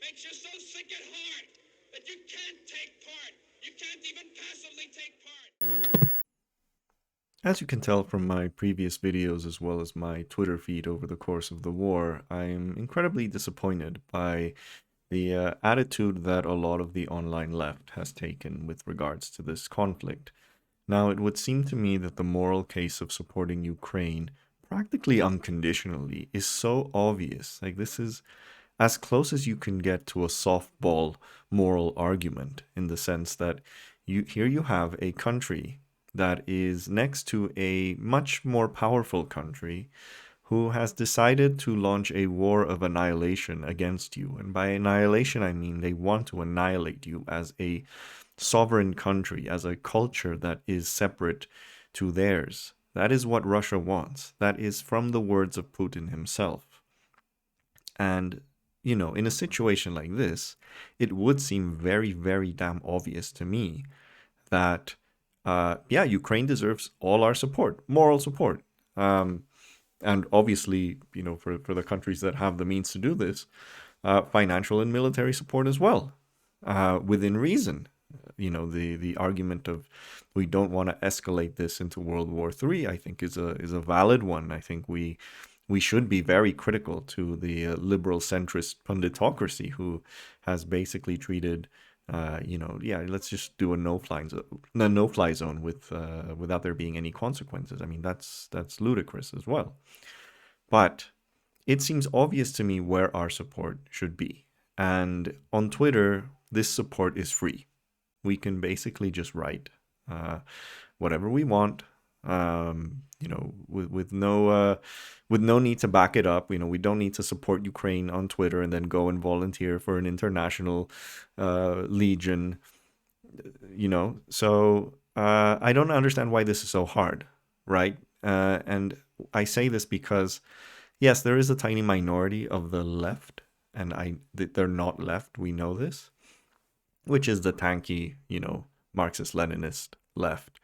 makes you so sick at heart that you can't take part. You can't even passively take part. As you can tell from my previous videos as well as my Twitter feed over the course of the war, I'm incredibly disappointed by the attitude that a lot of the online left has taken with regards to this conflict. Now, it would seem to me that the moral case of supporting Ukraine practically unconditionally is so obvious. Like, this is as close as you can get to a softball moral argument in the sense that here you have a country that is next to a much more powerful country who has decided to launch a war of annihilation against you. And by annihilation, I mean they want to annihilate you as a sovereign country, as a culture that is separate to theirs. That is what Russia wants. That is from the words of Putin himself. And, in a situation like this, it would seem very, very damn obvious to me that, yeah, Ukraine deserves all our support, moral support. And obviously, for the countries that have the means to do this, financial and military support as well, within reason. The argument of we don't want to escalate this into World War III, I think is a valid one. I think we should be very critical to the liberal centrist punditocracy who has basically treated yeah, let's just do a no-fly zone with without there being any consequences. I mean, that's ludicrous as well. But it seems obvious to me where our support should be. And on Twitter, this support is free. We can basically just write whatever we want, with no need to back it up. We don't need to support Ukraine on Twitter and then go and volunteer for an international legion. So I don't understand why this is so hard, right? And I say this because, yes, there is a tiny minority of the left, and they're not left. We know this, which is the tanky, Marxist-Leninist left,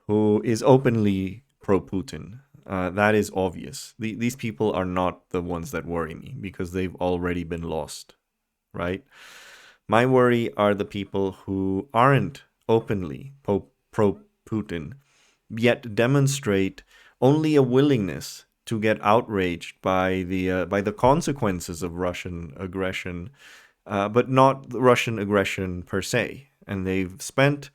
who is openly pro-Putin. That is obvious. These people are not the ones that worry me because they've already been lost, right? My worry are the people who aren't openly pro-Putin, yet demonstrate only a willingness to get outraged by the consequences of Russian aggression, but not Russian aggression per se. And they've spent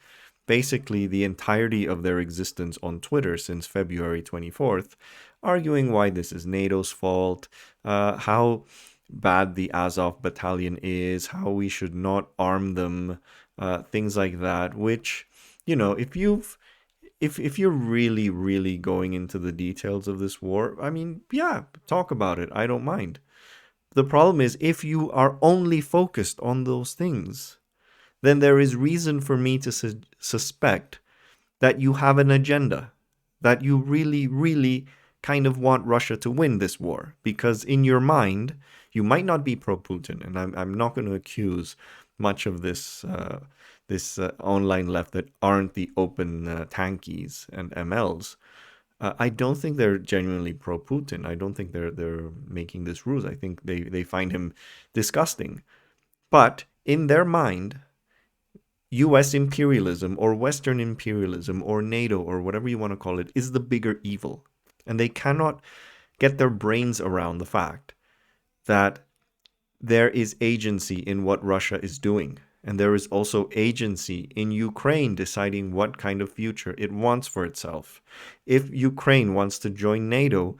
basically the entirety of their existence on Twitter since February 24th, arguing why this is NATO's fault, how bad the Azov Battalion is, how we should not arm them, things like that, which, if you're really, really going into the details of this war, I mean, yeah, talk about it. I don't mind. The problem is if you are only focused on those things, then there is reason for me to suspect that you have an agenda, that you really, really kind of want Russia to win this war. Because in your mind, you might not be pro-Putin, and I'm not going to accuse much of this online left that aren't the open tankies and MLs. I don't think they're genuinely pro-Putin. I don't think they're making this ruse. I think they find him disgusting. But in their mind, US imperialism or Western imperialism or NATO or whatever you want to call it is the bigger evil. And they cannot get their brains around the fact that there is agency in what Russia is doing. And there is also agency in Ukraine deciding what kind of future it wants for itself. If Ukraine wants to join NATO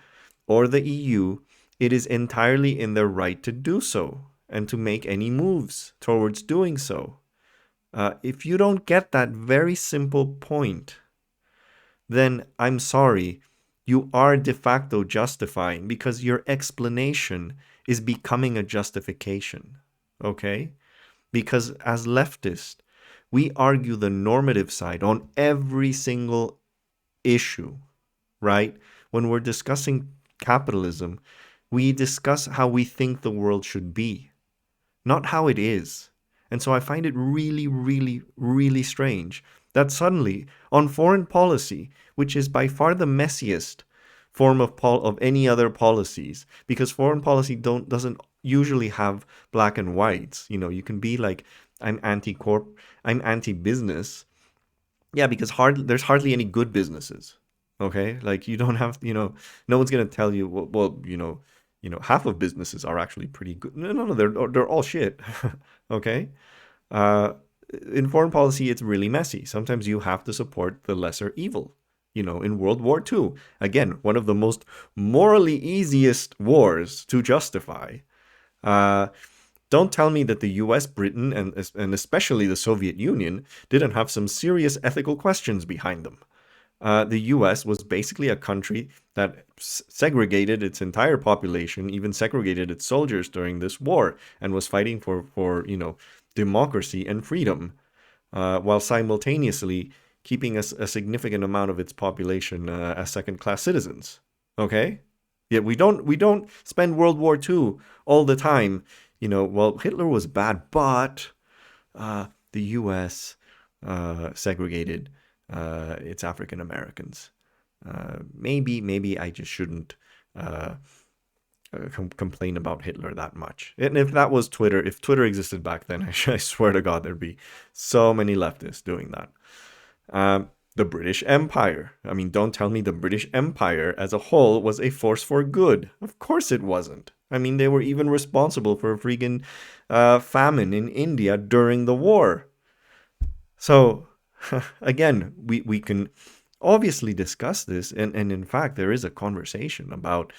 or the EU, it is entirely in their right to do so and to make any moves towards doing so. If you don't get that very simple point, then I'm sorry, you are de facto justifying because your explanation is becoming a justification, okay? Because as leftists, we argue the normative side on every single issue, right? When we're discussing capitalism, we discuss how we think the world should be, not how it is. And so I find it really, really, really strange that suddenly on foreign policy, which is by far the messiest form of any other policies, because foreign policy doesn't usually have black and whites. You know, you can be like, I'm anti-corp, I'm anti-business. Yeah, because there's hardly any good businesses. Okay, like you don't have, no one's gonna tell you, well, half of businesses are actually pretty good. No, no, no, they're all shit. Okay, uh, in foreign policy, it's really messy. Sometimes you have to support the lesser evil. You know, in World War II, again, one of the most morally easiest wars to justify. Uh, don't tell me that the US, Britain, and especially the Soviet Union didn't have some serious ethical questions behind them. The US was basically a country that segregated its entire population, even segregated its soldiers during this war, and was fighting for democracy and freedom, while simultaneously keeping a significant amount of its population as second-class citizens. Okay? Yet we don't spend World War II all the time, well, Hitler was bad, but the U.S. Segregated its African Americans. Maybe I just shouldn't complain about Hitler that much. And if that was Twitter, if Twitter existed back then, I swear to God, there'd be so many leftists doing that. The British Empire. I mean, don't tell me the British Empire as a whole was a force for good. Of course it wasn't. I mean, they were even responsible for a freaking famine in India during the war. So, again, we can obviously discuss this. And in fact, there is a conversation about,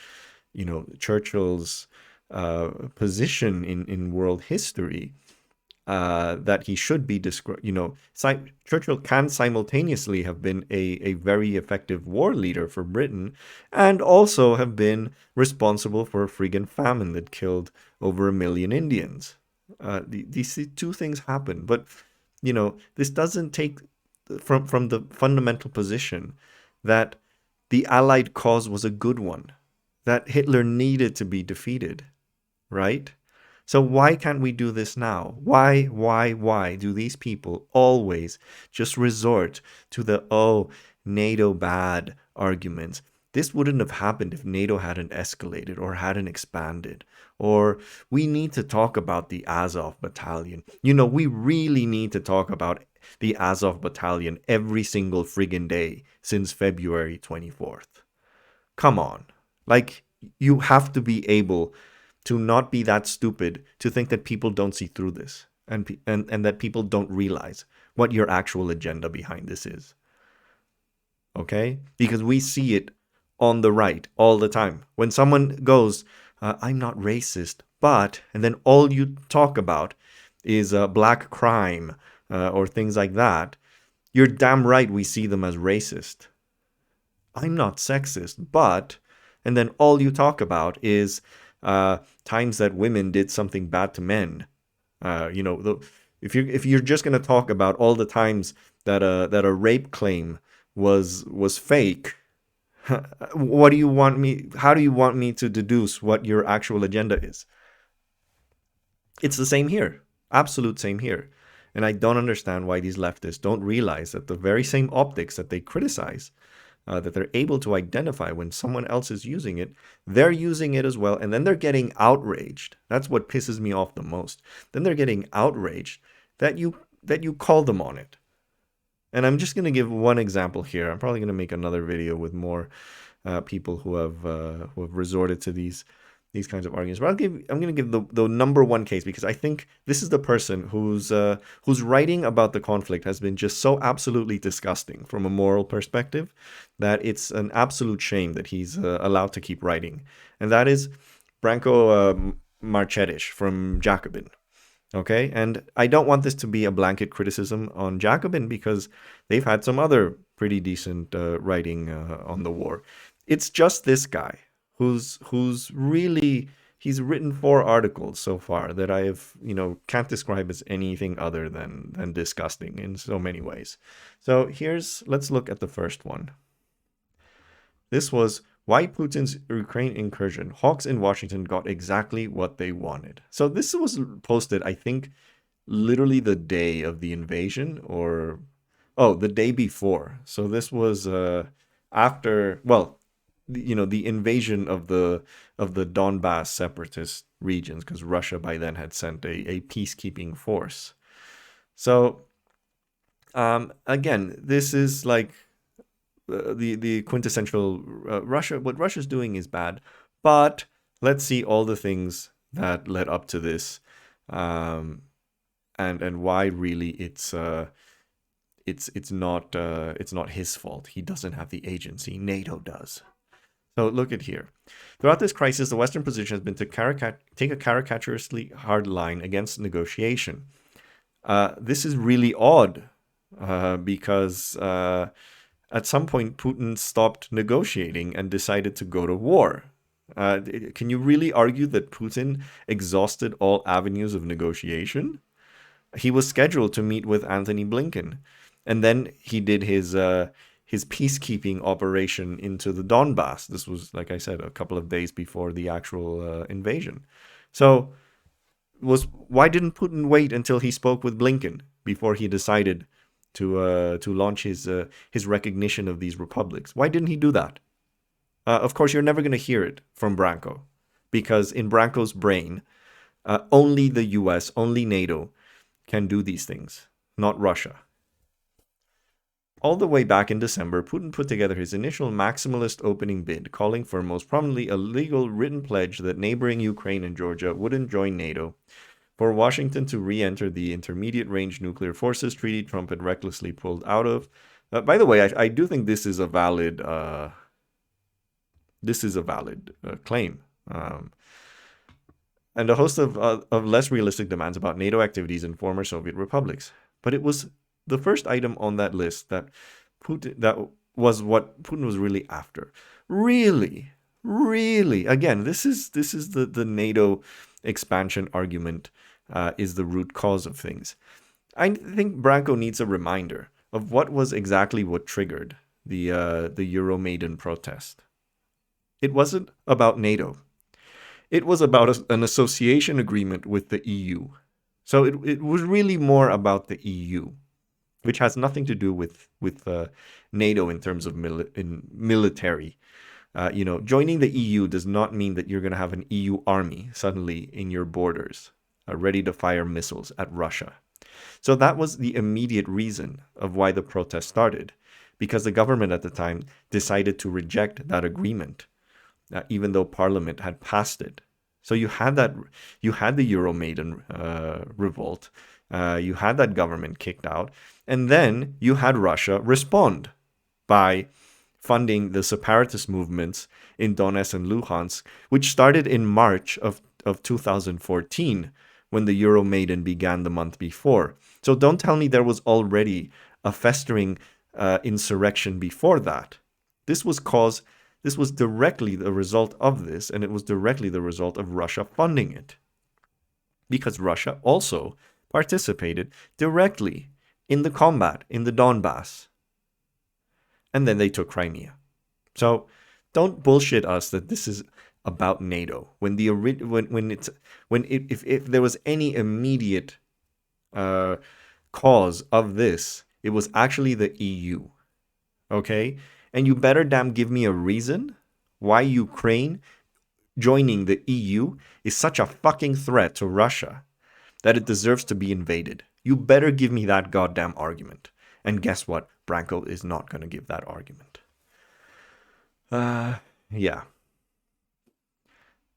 Churchill's position in world history. That he should be described. Churchill can simultaneously have been a very effective war leader for Britain and also have been responsible for a friggin' famine that killed over 1 million Indians. These two things happen, but this doesn't take from the fundamental position that the Allied cause was a good one, that Hitler needed to be defeated, right? So why can't we do this now? Why do these people always just resort to the, NATO bad arguments? This wouldn't have happened if NATO hadn't escalated or hadn't expanded. Or we need to talk about the Azov Battalion. We really need to talk about the Azov Battalion every single friggin' day since February 24th. Come on. Like, you have to be able to not be that stupid to think that people don't see through this and that people don't realize what your actual agenda behind this is. Okay? Because we see it on the right all the time. When someone goes, I'm not racist, but, and then all you talk about is black crime or things like that, you're damn right we see them as racist. I'm not sexist, but, and then all you talk about is times that women did something bad to men. If you're just gonna talk about all the times that a rape claim was fake, what do you want me? How do you want me to deduce what your actual agenda is? It's the same here, absolute same here, and I don't understand why these leftists don't realize that the very same optics that they criticize, that they're able to identify when someone else is using it, they're using it as well, and then they're getting outraged. That's what pisses me off the most. Then they're getting outraged that you call them on it. And I'm just going to give one example here. I'm probably going to make another video with more people who have resorted to these kinds of arguments. But I'm going to give the number one case, because I think this is the person whose writing about the conflict has been just so absolutely disgusting from a moral perspective that it's an absolute shame that he's allowed to keep writing. And that is Branko Marcetic from Jacobin. Okay, and I don't want this to be a blanket criticism on Jacobin, because they've had some other pretty decent writing on the war. It's just this guy who's really, he's written 4 articles so far that I have, can't describe as anything other than disgusting in so many ways. So let's look at the first one. This was why Putin's Ukraine incursion. Hawks in Washington got exactly what they wanted. So this was posted, I think, literally the day of the invasion, or the day before. So this was after, well, the invasion of the Donbass separatist regions, because Russia by then had sent a peacekeeping force. So again, this is like the quintessential Russia. What Russia's doing is bad, but let's see all the things that led up to this, and why really it's not his fault. He doesn't have the agency. NATO does. So look at here. Throughout this crisis, the Western position has been to take a caricaturously hard line against negotiation. This is really odd because at some point Putin stopped negotiating and decided to go to war. Can you really argue that Putin exhausted all avenues of negotiation? He was scheduled to meet with Antony Blinken, and then he did his peacekeeping operation into the Donbass. This was, like I said, a couple of days before the actual invasion. So why didn't Putin wait until he spoke with Blinken before he decided to launch his recognition of these republics? Why didn't he do that? Of course, you're never going to hear it from Branko, because in Branko's brain, only the US, only NATO can do these things, not Russia. All the way back in December, Putin put together his initial maximalist opening bid, calling for most prominently a legal written pledge that neighboring Ukraine and Georgia wouldn't join NATO, for Washington to re-enter the Intermediate-Range Nuclear Forces Treaty Trump had recklessly pulled out of. By the way, I do think this is a valid claim. And a host of less realistic demands about NATO activities in former Soviet republics. But it was the first item on that list that was what Putin was really after. Really, again, this is the NATO expansion argument is the root cause of things. I think Branko needs a reminder of what triggered the Euromaidan protest. It wasn't about NATO. It was about an association agreement with the EU. So it was really more about the EU, which has nothing to do with NATO in terms of military. Joining the EU does not mean that you're going to have an EU army suddenly in your borders, ready to fire missiles at Russia. So that was the immediate reason of why the protest started, because the government at the time decided to reject that agreement, even though Parliament had passed it. So you had the Euromaidan revolt, you had that government kicked out, and then you had Russia respond by funding the separatist movements in Donetsk and Luhansk, which started in March of 2014, when the Euromaidan began the month before. So don't tell me there was already a festering insurrection before that. This was directly the result of this, and it was directly the result of Russia funding it. Because Russia also participated directly in the combat in the Donbass. And then they took Crimea. So don't bullshit us that this is about NATO. If there was any immediate cause of this, it was actually the EU. Okay? And you better damn give me a reason why Ukraine joining the EU is such a fucking threat to Russia that it deserves to be invaded. You better give me that goddamn argument. And guess what? Branko is not going to give that argument. Yeah.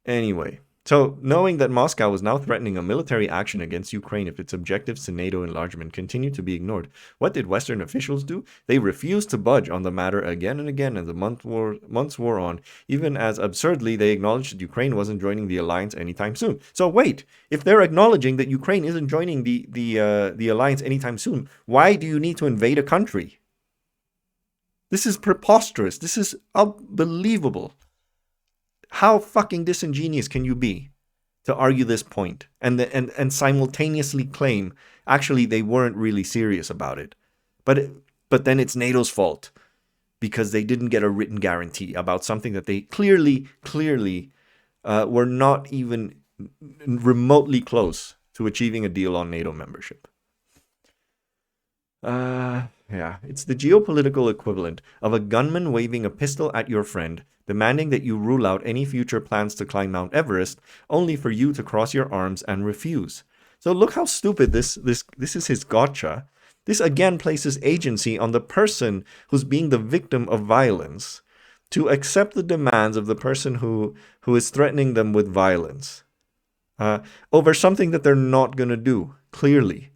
Anyway, so knowing that Moscow was now threatening a military action against Ukraine if its objectives to NATO enlargement continued to be ignored, what did Western officials do? They refused to budge on the matter again and again as the months wore on, even as absurdly they acknowledged that Ukraine wasn't joining the alliance anytime soon. So wait, if they're acknowledging that Ukraine isn't joining the alliance anytime soon, why do you need to invade a country? This is preposterous. This is unbelievable. How fucking disingenuous can you be to argue this point and simultaneously claim actually they weren't really serious about it, but then it's NATO's fault because they didn't get a written guarantee about something that they clearly were not even remotely close to achieving a deal on NATO membership. Yeah, it's the geopolitical equivalent of a gunman waving a pistol at your friend, demanding that you rule out any future plans to climb Mount Everest, only for you to cross your arms and refuse. So look how stupid this is his gotcha. This again places agency on the person who's being the victim of violence to accept the demands of the person who is threatening them with violence over something that they're not going to do, clearly.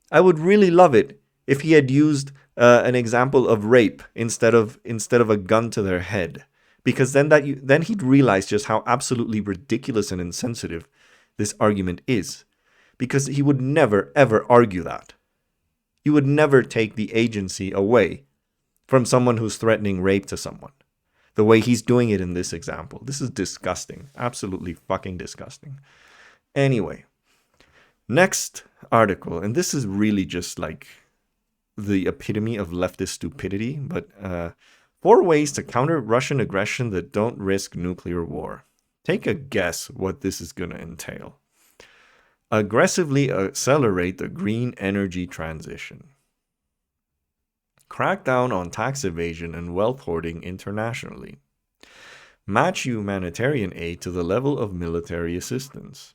I would really love it if he had used an example of rape instead of a gun to their head, because then he'd realize just how absolutely ridiculous and insensitive this argument is, because he would never ever argue that. He would never take the agency away from someone who's threatening rape to someone, the way he's doing it in this example. This is disgusting, absolutely fucking disgusting. Anyway. Next article, and this is really just like the epitome of leftist stupidity, but 4 ways to counter Russian aggression that don't risk nuclear war. Take a guess what this is going to entail. Aggressively accelerate the green energy transition. Crack down on tax evasion and wealth hoarding internationally. Match humanitarian aid to the level of military assistance.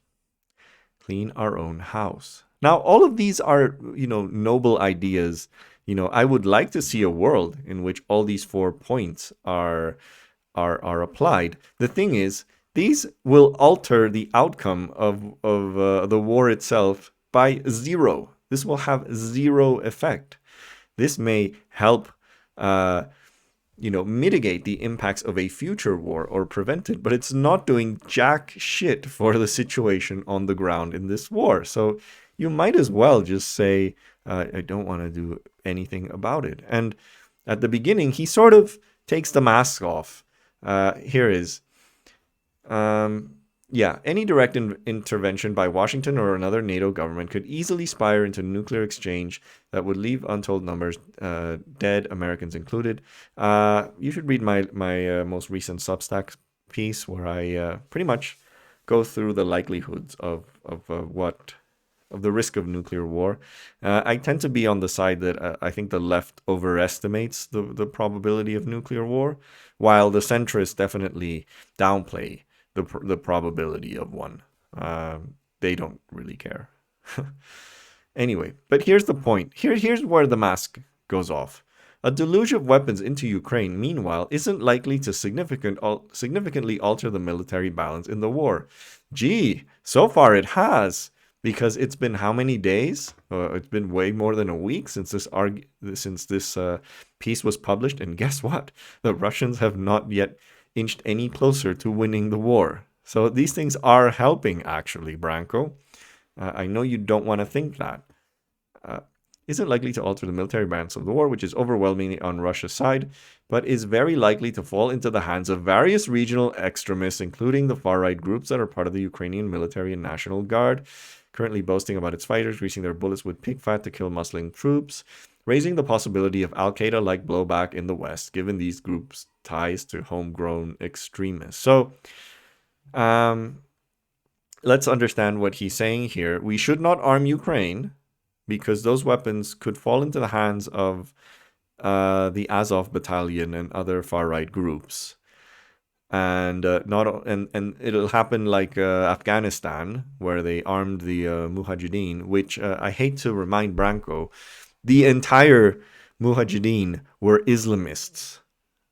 Clean our own house. Now, all of these are, noble ideas. I would like to see a world in which all these 4 points are applied. The thing is, these will alter the outcome of the war itself by 0. This will have 0 effect. This may help mitigate the impacts of a future war or prevent it, but it's not doing jack shit for the situation on the ground in this war. So you might as well just say, I don't want to do anything about it. And at the beginning, he sort of takes the mask off. Here is, any direct intervention by Washington or another NATO government could easily spire into nuclear exchange that would leave untold numbers, dead, Americans included. You should read my most recent Substack piece where I pretty much go through the likelihoods of the risk of nuclear war. I tend to be on the side that I think the left overestimates the probability of nuclear war, while the centrists definitely downplay the probability of one. They don't really care. Anyway, but here's the point. Here's where the mask goes off. A deluge of weapons into Ukraine, meanwhile, isn't likely to significantly alter the military balance in the war. Gee, so far it has, because it's been how many days? It's been way more than a week since this piece was published, and guess what? The Russians have not yet inched any closer to winning the war. So these things are helping, actually, Branko. I know you don't want to think that. Isn't likely to alter the military balance of the war, which is overwhelmingly on Russia's side, but is very likely to fall into the hands of various regional extremists, including the far-right groups that are part of the Ukrainian military and National Guard, currently boasting about its fighters greasing their bullets with pig fat to kill Muslim troops, raising the possibility of Al-Qaeda-like blowback in the West, given these groups' ties to homegrown extremists. So, let's understand what he's saying here. We should not arm Ukraine, because those weapons could fall into the hands of the Azov Battalion and other far-right groups. And it'll happen like Afghanistan, where they armed the Mujahideen, which I hate to remind Branko, the entire Mujahideen were Islamists.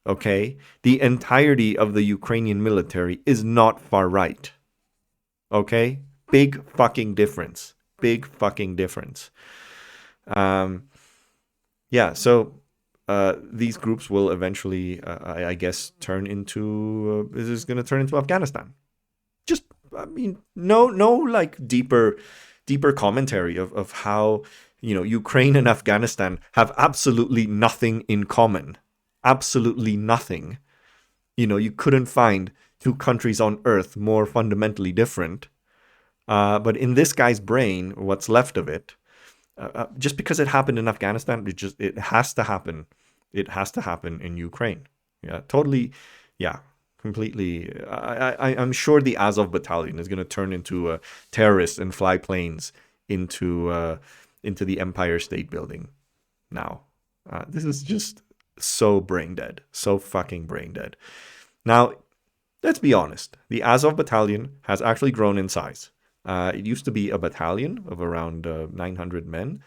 Okay? The entirety of the Ukrainian military is not far-right. Okay? Big fucking difference. Big fucking difference. So these groups will eventually, I guess, turn into, this is going to turn into Afghanistan. Just, no like deeper commentary of how, Ukraine and Afghanistan have absolutely nothing in common. Absolutely nothing. You couldn't find 2 countries on earth more fundamentally different. But in this guy's brain, what's left of it, just because it happened in Afghanistan, it has to happen. It has to happen in Ukraine. Yeah, totally. Yeah, completely. I'm sure the Azov Battalion is going to turn into terrorists and fly planes into the Empire State Building. now. This is just so brain dead. So fucking brain dead. Now, let's be honest. The Azov Battalion has actually grown in size. It used to be a battalion of around 900 men.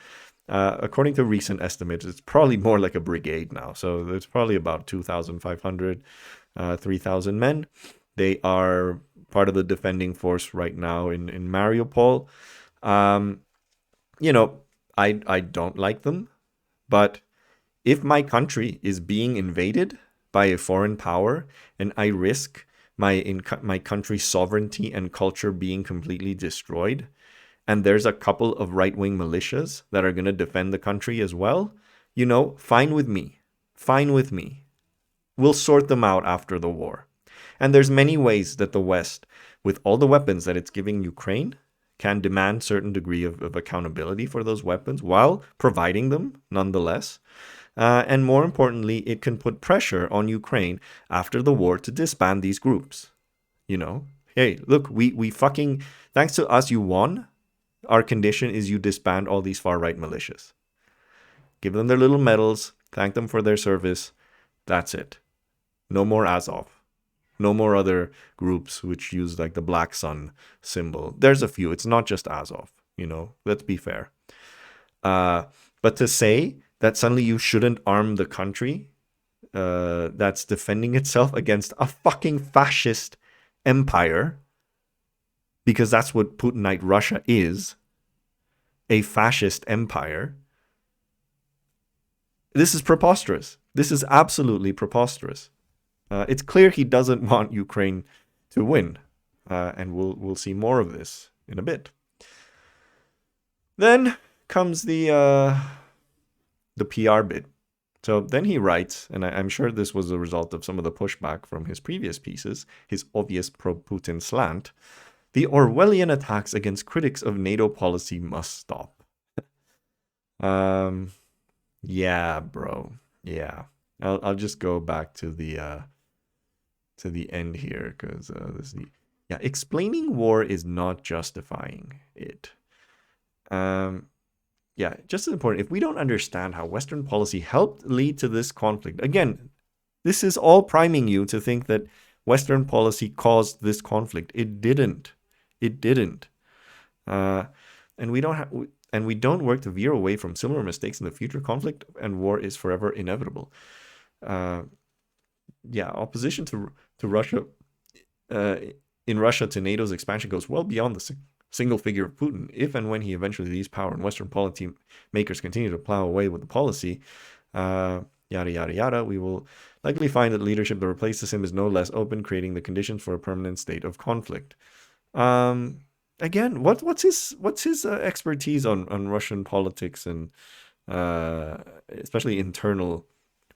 According to recent estimates, it's probably more like a brigade now. So there's probably about 2,500, 3,000 men. They are part of the defending force right now in Mariupol. I don't like them, but if my country is being invaded by a foreign power and I risk my country's sovereignty and culture being completely destroyed, and there's a couple of right-wing militias that are going to defend the country as well, fine with me. Fine with me. We'll sort them out after the war. And there's many ways that the West, with all the weapons that it's giving Ukraine, can demand certain degree of accountability for those weapons while providing them nonetheless. And more importantly, it can put pressure on Ukraine after the war to disband these groups. Hey, look, we fucking, thanks to us, you won. Our condition is you disband all these far-right militias. Give them their little medals, thank them for their service. That's it. No more Azov. No more other groups which use like the black sun symbol. There's a few. It's not just Azov, let's be fair. But to say that suddenly you shouldn't arm the country that's defending itself against a fucking fascist empire, because that's what Putinite Russia is, a fascist empire. This is preposterous. This is absolutely preposterous. It's clear he doesn't want Ukraine to win, and we'll see more of this in a bit. Then comes the PR bit. So then he writes, and I'm sure this was a result of some of the pushback from his previous pieces, his obvious pro-Putin slant, the Orwellian attacks against critics of NATO policy must stop. Yeah, bro. Yeah. I'll just go back to the end here, because explaining war is not justifying it. Just as important, if we don't understand how Western policy helped lead to this conflict, again, this is all priming you to think that Western policy caused this conflict. It didn't. And we don't work to veer away from similar mistakes in the future. Conflict and war is forever inevitable. Opposition to Russia in Russia to NATO's expansion goes well beyond the single figure of Putin. If and when he eventually leaves power and Western policy makers continue to plow away with the policy, yada, yada, yada, we will likely find that leadership that replaces him is no less open, creating the conditions for a permanent state of conflict. Again, what's his expertise on Russian politics and especially internal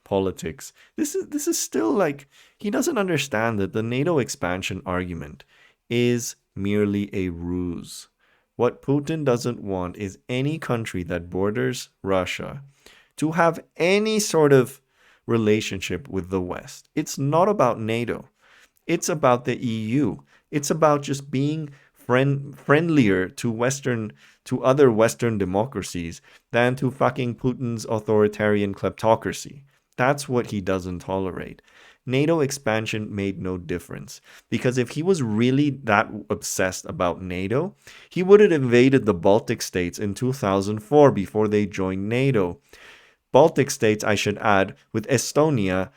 politics? This is still like, he doesn't understand that the NATO expansion argument is merely a ruse. What Putin doesn't want is any country that borders Russia to have any sort of relationship with the West. It's not about NATO. It's about the EU. It's about just being friendlier to other Western democracies than to fucking Putin's authoritarian kleptocracy. That's what he doesn't tolerate. NATO expansion made no difference, because if he was really that obsessed about NATO, he would have invaded the Baltic states in 2004 before they joined NATO. Baltic states, I should add, with Estonia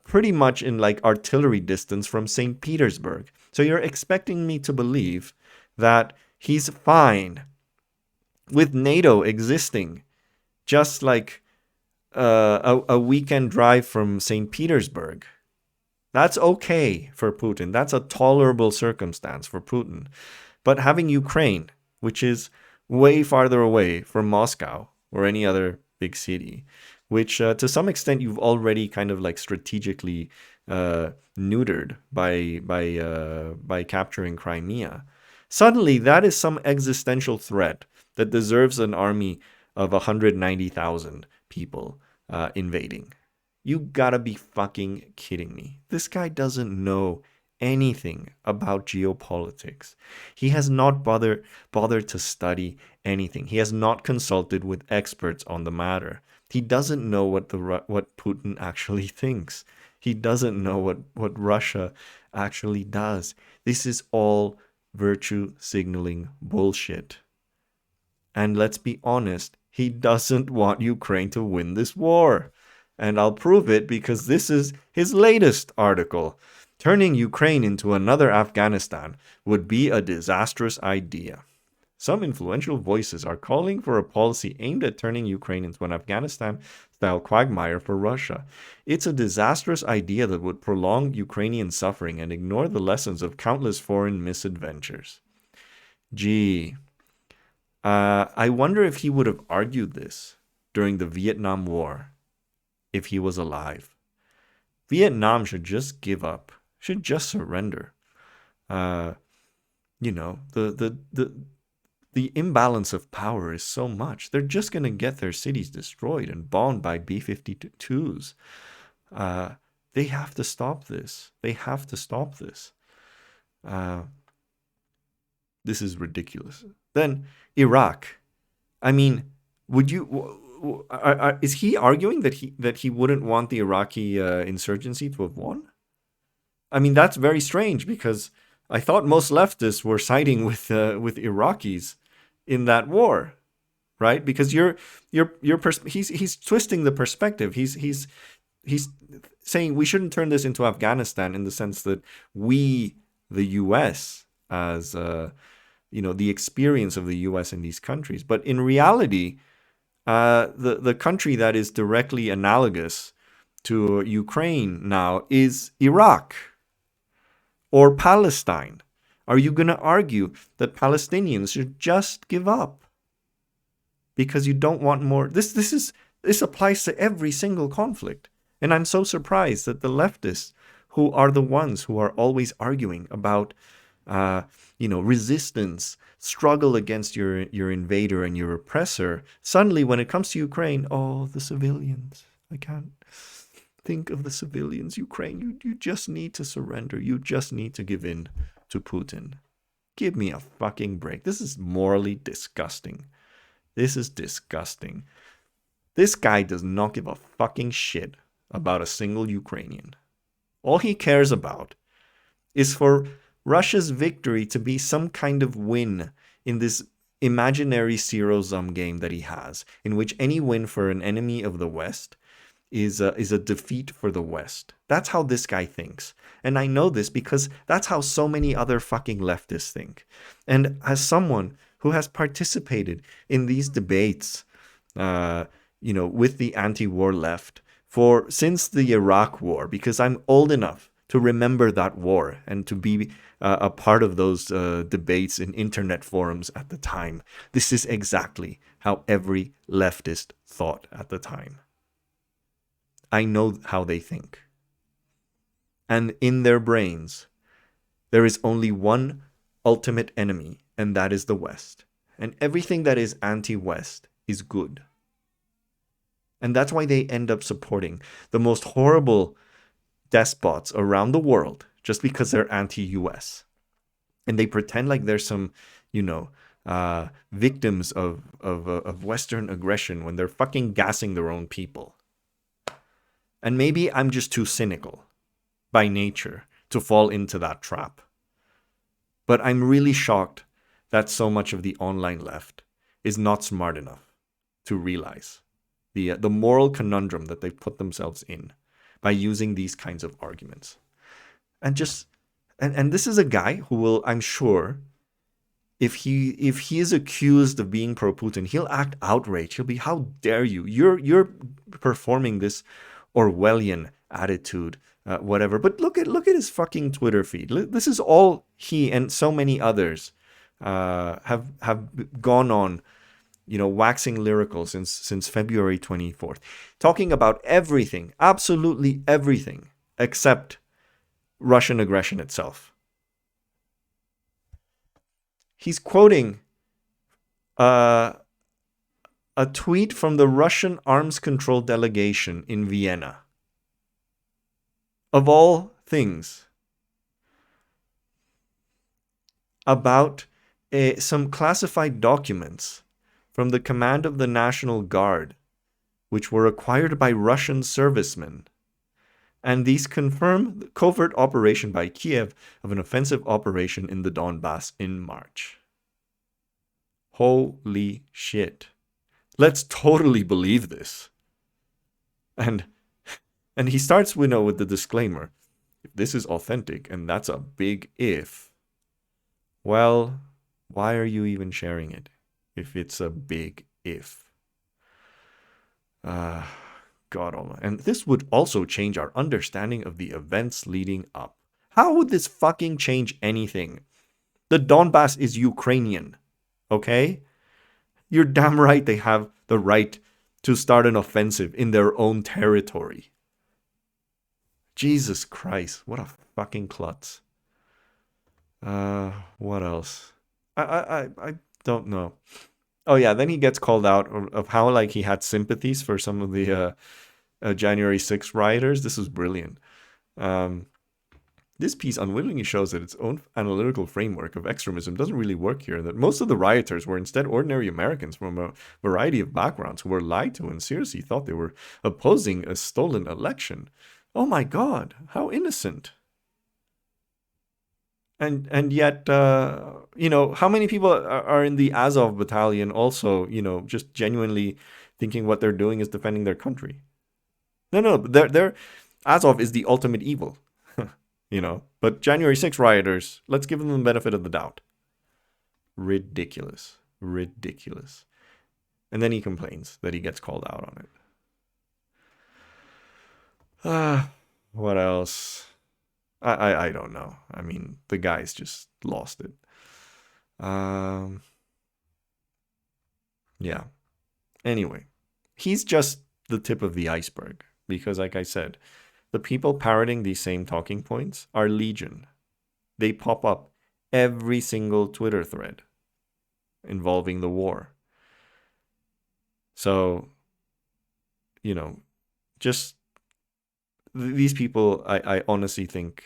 pretty much in like artillery distance from St. Petersburg. So you're expecting me to believe that he's fine with NATO existing just like a weekend drive from St. Petersburg. That's okay for Putin. That's a tolerable circumstance for Putin. But having Ukraine, which is way farther away from Moscow or any other big city, which to some extent you've already kind of like strategically neutered by capturing Crimea, suddenly that is some existential threat that deserves an army of 190,000 people invading. You gotta be fucking kidding me. This guy doesn't know anything about geopolitics. He has not bothered to study anything. He has not consulted with experts on the matter. He doesn't know what Putin actually thinks. He doesn't know what Russia actually does. This is all virtue signaling bullshit. And let's be honest, he doesn't want Ukraine to win this war. And I'll prove it because this is his latest article. Turning Ukraine into another Afghanistan would be a disastrous idea. Some influential voices are calling for a policy aimed at turning Ukraine into an Afghanistan-style quagmire for Russia. It's a disastrous idea that would prolong Ukrainian suffering and ignore the lessons of countless foreign misadventures. Gee, I wonder if he would have argued this during the Vietnam War if he was alive. Vietnam should just give up, should just surrender. You know, the imbalance of power is so much. They're just going to get their cities destroyed and bombed by B-52s. They have to stop this. They have to stop this. This is ridiculous. Then Iraq. I mean, would you? Is he arguing that he wouldn't want the Iraqi insurgency to have won? I mean, that's very strange because I thought most leftists were siding with Iraqis in that war, right? Because he's twisting the perspective. He's saying we shouldn't turn this into Afghanistan in the sense that we, the U.S., as the experience of the U.S. in these countries, but in reality, the country that is directly analogous to Ukraine now is Iraq. Or Palestine. Are you going to argue that Palestinians should just give up because you don't want more? This applies to every single conflict. And I'm so surprised that the leftists, who are the ones who are always arguing about resistance, struggle against your invader and your oppressor, suddenly when it comes to Ukraine, oh, the civilians, I can't think of the civilians. Ukraine, you just need to surrender. You just need to give in to Putin. Give me a fucking break. This is morally disgusting. This is disgusting. This guy does not give a fucking shit about a single Ukrainian. All he cares about is for Russia's victory to be some kind of win in this imaginary zero-sum game that he has, in which any win for an enemy of the West is a defeat for the West. That's how this guy thinks. And I know this because that's how so many other fucking leftists think. And as someone who has participated in these debates, with the anti-war left since the Iraq War, because I'm old enough to remember that war and to be a part of those debates in internet forums at the time. This is exactly how every leftist thought at the time. I know how they think. And in their brains, there is only one ultimate enemy, and that is the West. And everything that is anti-West is good. And that's why they end up supporting the most horrible despots around the world just because they're anti-US. And they pretend like they're some, victims of Western aggression when they're fucking gassing their own people. And maybe I'm just too cynical by nature to fall into that trap. But I'm really shocked that so much of the online left is not smart enough to realize the moral conundrum that they've put themselves in by using these kinds of arguments. And this is a guy who will, I'm sure, if he is accused of being pro-Putin, he'll act outraged. He'll be, how dare you? You're performing this Orwellian attitude, whatever. But look at his fucking Twitter feed. This is all he and so many others have gone on, waxing lyrical since February 24th, talking about everything, absolutely everything, except Russian aggression itself. He's quoting a tweet from the Russian arms control delegation in Vienna. Of all things, about some classified documents from the command of the National Guard which were acquired by Russian servicemen. And these confirm the covert operation by Kiev of an offensive operation in the Donbass in March. Holy shit. Let's totally believe this. And he starts with the disclaimer. If this is authentic, and that's a big if, well, why are you even sharing it if it's a big if? God almighty. And this would also change our understanding of the events leading up. How would this fucking change anything? The Donbass is Ukrainian, okay? You're damn right they have the right to start an offensive in their own territory. Jesus Christ, what a fucking klutz. What else? I don't know. Oh yeah, then he gets called out of how like he had sympathies for some of the January 6th rioters. This was brilliant. This piece unwittingly shows that its own analytical framework of extremism doesn't really work here, and that most of the rioters were instead ordinary Americans from a variety of backgrounds who were lied to and seriously thought they were opposing a stolen election. Oh my God, how innocent. And yet, how many people are in the Azov Battalion also, just genuinely thinking what they're doing is defending their country? No, they're Azov is the ultimate evil, But January 6th rioters, let's give them the benefit of the doubt. Ridiculous. And then he complains that he gets called out on it. What else? I don't know. I mean, the guy's just lost it. Yeah. Anyway, he's just the tip of the iceberg because, like I said, the people parroting these same talking points are legion. They pop up every single Twitter thread involving the war. So, just these people, I honestly think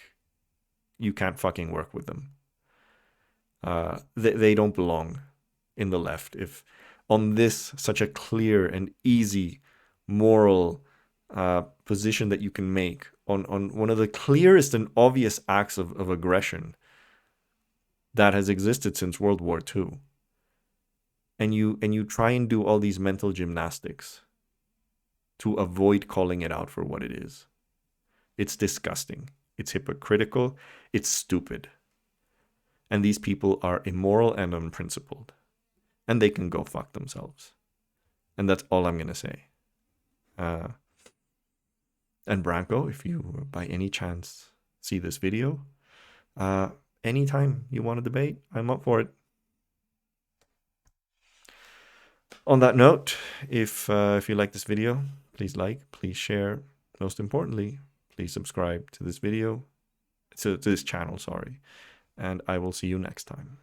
you can't fucking work with them. They don't belong in the left. If on this such a clear and easy moral position that you can make on one of the clearest and obvious acts of aggression that has existed since World War II, and you try and do all these mental gymnastics to avoid calling it out for what it is. It's disgusting. It's hypocritical. It's stupid. And these people are immoral and unprincipled. And they can go fuck themselves. And that's all I'm going to say. And Branko, if you by any chance see this video, anytime you want to debate, I'm up for it. On that note, if you like this video, please like, please share. Most importantly, please subscribe to this video, to this channel, sorry. And I will see you next time.